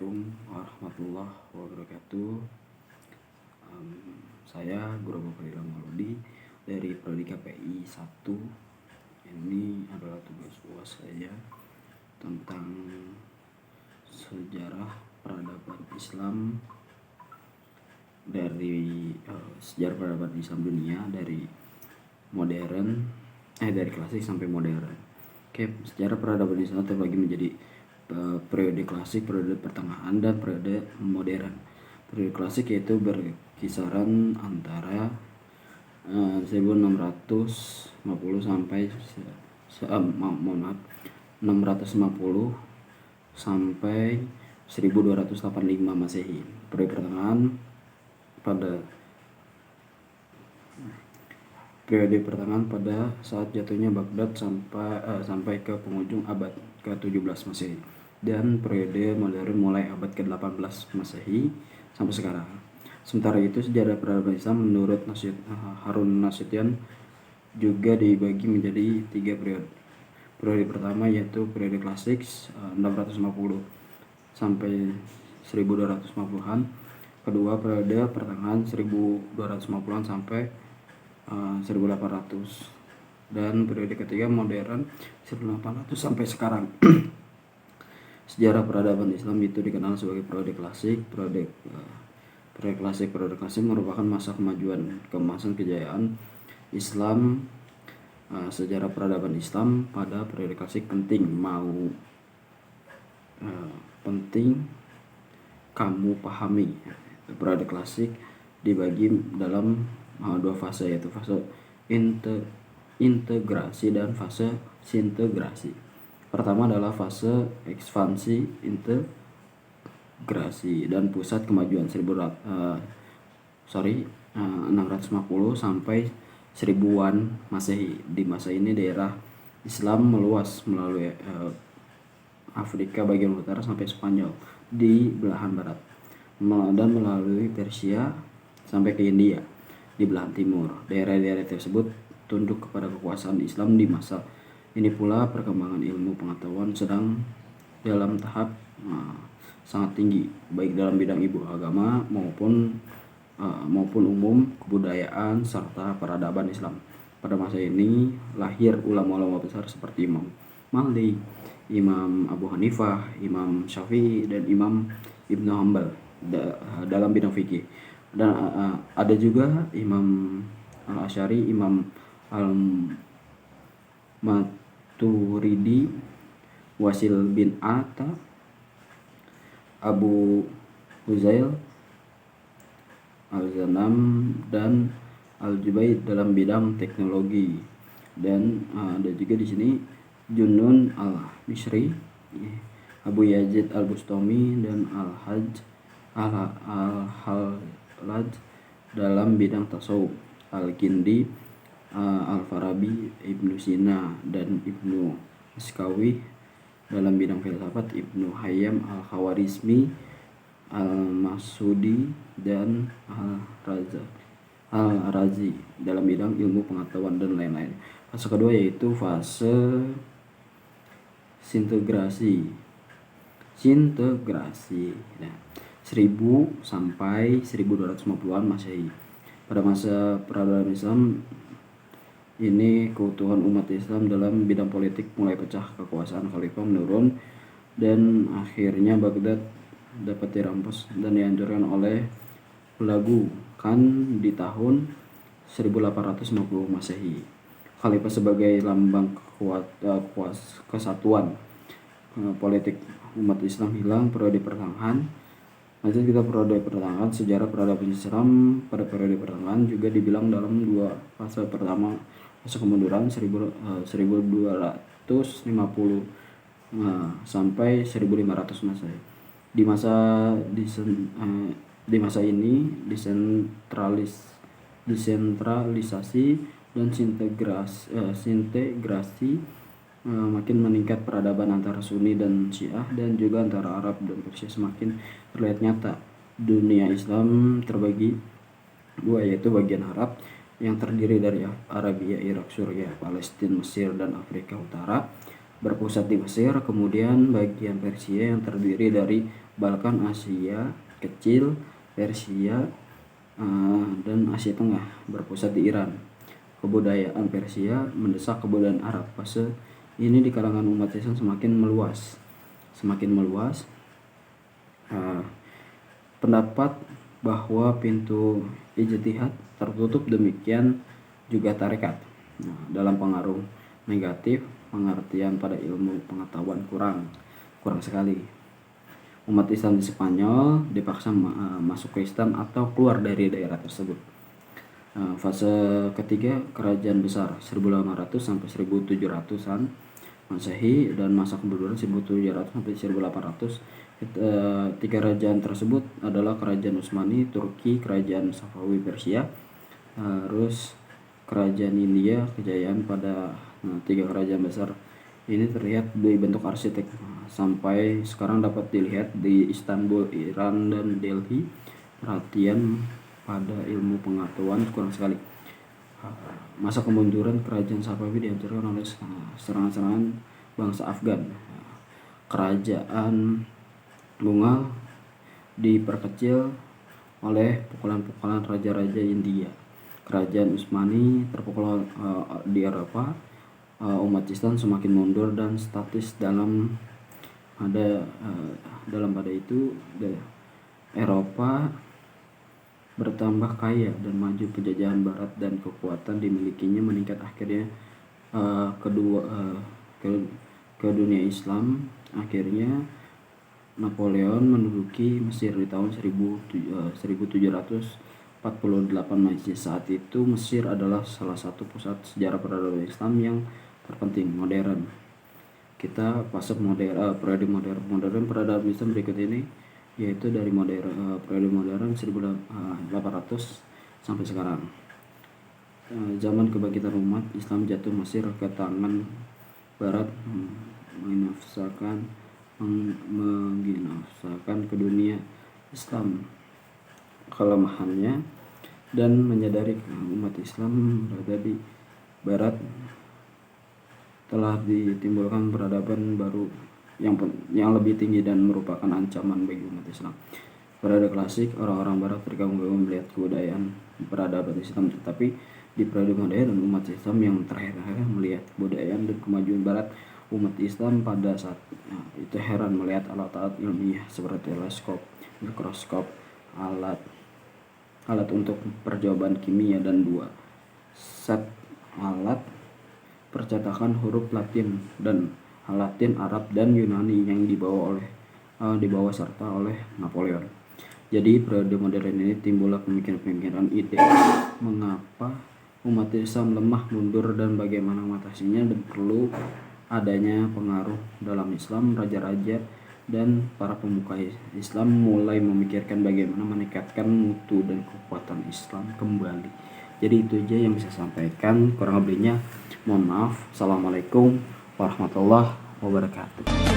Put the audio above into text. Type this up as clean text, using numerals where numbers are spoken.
Assalamualaikum warahmatullahi wabarakatuh. Saya Guru Bapak Mauludi dari Prodi KPI 1. Ini adalah tugas UAS saya tentang sejarah peradaban Islam dari sejarah peradaban Islam dunia dari klasik sampai modern. Oke, sejarah peradaban Islam terbagi menjadi periode klasik, periode pertengahan, dan periode modern. Periode klasik yaitu berkisaran antara 1650 sampai 650 sampai 1285 Masehi. Periode pertengahan pada saat jatuhnya Baghdad sampai ke penghujung abad ke-17 Masehi, dan periode modern mulai abad ke-18 Masehi sampai sekarang. Sementara itu, sejarah peradaban Islam menurut Harun Nasution juga dibagi menjadi 3 periode. Periode pertama yaitu periode klasik 650 sampai 1250-an. Kedua, periode pertengahan 1250-an sampai 1800, dan periode ketiga modern 1800 sampai sekarang. Sejarah peradaban Islam itu dikenal sebagai periode klasik. Periode klasik merupakan masa kemajuan, keemasan, kejayaan Islam. Sejarah peradaban Islam pada periode klasik penting kamu pahami. Periode klasik dibagi dalam 2 fase, yaitu fase integrasi dan fase sintegrasi. Pertama adalah fase ekspansi integrasi dan pusat kemajuan 650 sampai 1000-an Masehi. Di masa ini daerah Islam meluas melalui Afrika bagian utara sampai Spanyol di belahan barat, dan melalui Persia sampai ke India di belahan timur. Daerah-daerah tersebut tunduk kepada kekuasaan Islam. Di masa ini pula perkembangan ilmu pengetahuan sedang dalam tahap sangat tinggi, baik dalam bidang ilmu agama maupun umum, kebudayaan, serta peradaban Islam. Pada masa ini lahir ulama-ulama besar seperti Imam Malik, Imam Abu Hanifah, Imam Syafi'i, dan Imam Ibnu Hanbal dalam bidang fikih. Dan ada juga Imam Al-Asy'ari, Imam Al-Maturidi, Wasil bin Atta, Abu Huzail, Al-Zanam, dan Al-Jubaid dalam bidang teknologi. Dan ada juga di sini Junnun Al-Misri, Abu Yazid Al-Bustami, dan Al-Hallaj dalam bidang tasawuf, Al-Kindi, Al-Farabi, Ibnu Sina, dan Ibnu Miskawi dalam bidang filsafat, Ibnu Hayyam Al-Khawarizmi, Al-Masudi, dan Al-Razi dalam bidang ilmu pengetahuan, dan lain-lain. Fase kedua yaitu fase sintegrasi. Nah, 1000 sampai 1250-an Masehi. Pada masa peradaban Islam ini, keutuhan umat Islam dalam bidang politik mulai pecah, kekuasaan khalifah menurun, dan akhirnya Baghdad dapat dirampas dan dihancurkan oleh Hulagu Khan di tahun 1850 Masehi. Khalifah sebagai lambang kesatuan politik umat Islam hilang. Periode pertengahan. Lanjut kita periode pertengahan. Sejarah peradaban Islam pada periode pertengahan juga dibilang dalam 2 fase. Pertama, fase kemunduran 1250 sampai 1500 Masehi. Di masa ini desentralisasi dan sintegrasi makin meningkat. Peradaban antara Sunni dan Syiah, dan juga antara Arab dan Persia semakin terlihat nyata. Dunia Islam terbagi 2, yaitu bagian Arab yang terdiri dari Arabia, Irak, Suriah, Palestina, Mesir, dan Afrika Utara, berpusat di Mesir, kemudian bagian Persia yang terdiri dari Balkan, Asia Kecil, Persia, dan Asia Tengah berpusat di Iran. Kebudayaan Persia mendesak kebudayaan Arab. Fase ini di kalangan umat Islam semakin meluas. Pendapat bahwa pintu ijtihad tertutup, demikian juga tarekat. Dalam pengaruh negatif, pengertian pada ilmu pengetahuan kurang sekali. Umat Islam di Spanyol dipaksa masuk Kristen atau keluar dari daerah tersebut. Fase ketiga, kerajaan besar 1800 sampai 1700-an Masehi dan masa kemudian 1700 sampai 1800. Tiga kerajaan tersebut adalah kerajaan Utsmani Turki, kerajaan Safawi Persia, terus kerajaan India. Kejayaan pada tiga kerajaan besar ini terlihat di bentuk arsitek sampai sekarang dapat dilihat di Istanbul, Iran, dan Delhi. Perhatian pada ilmu pengetahuan kurang sekali. Masa kemunduran kerajaan Safawi dihancurkan oleh serangan-serangan bangsa Afgan. Kerajaan Mughal diperkecil oleh pukulan-pukulan raja-raja India. Kerajaan Utsmani terpukul di Eropa. Umat Islam semakin mundur dan statis dalam pada itu Eropa bertambah kaya dan maju. Penjajahan Barat dan kekuatan dimilikinya meningkat. Akhirnya ke dunia Islam. Akhirnya Napoleon menduduki Mesir di tahun 1748 Masehi. Saat itu Mesir adalah salah satu pusat sejarah peradaban Islam yang terpenting modern. Kita fase periode modern peradaban Islam berikut ini, yaitu dari periode modern 1800 sampai sekarang. Zaman kebangkitan umat Islam jatuh Mesir ke tangan Barat, menginfeksikan ke dunia Islam kelemahannya dan menyadari umat Islam berada di Barat telah ditimbulkan peradaban baru yang lebih tinggi dan merupakan ancaman bagi umat Islam. Periode klasik, orang-orang Barat terganggu-ganggu melihat kebudayaan peradaban Islam, tetapi di periode modern umat Islam yang terheran-heran melihat kebudayaan dan kemajuan Barat. Umat Islam pada saat itu heran melihat alat-alat ilmiah seperti teleskop, mikroskop, alat untuk percobaan kimia, dan 2 set alat percetakan huruf Latin dan Latin, Arab, dan Yunani yang dibawa serta oleh Napoleon. Jadi periode modern ini timbullah pemikiran-pemikiran ide mengapa umat Islam lemah, mundur, dan bagaimana mengatasinya, dan perlu adanya pengaruh dalam Islam. Raja-raja dan para pemuka Islam mulai memikirkan bagaimana meningkatkan mutu dan kekuatan Islam kembali. Jadi itu aja yang bisa sampaikan, kurang lebihnya mohon maaf. Assalamualaikum warahmatullahi wabarakatuh.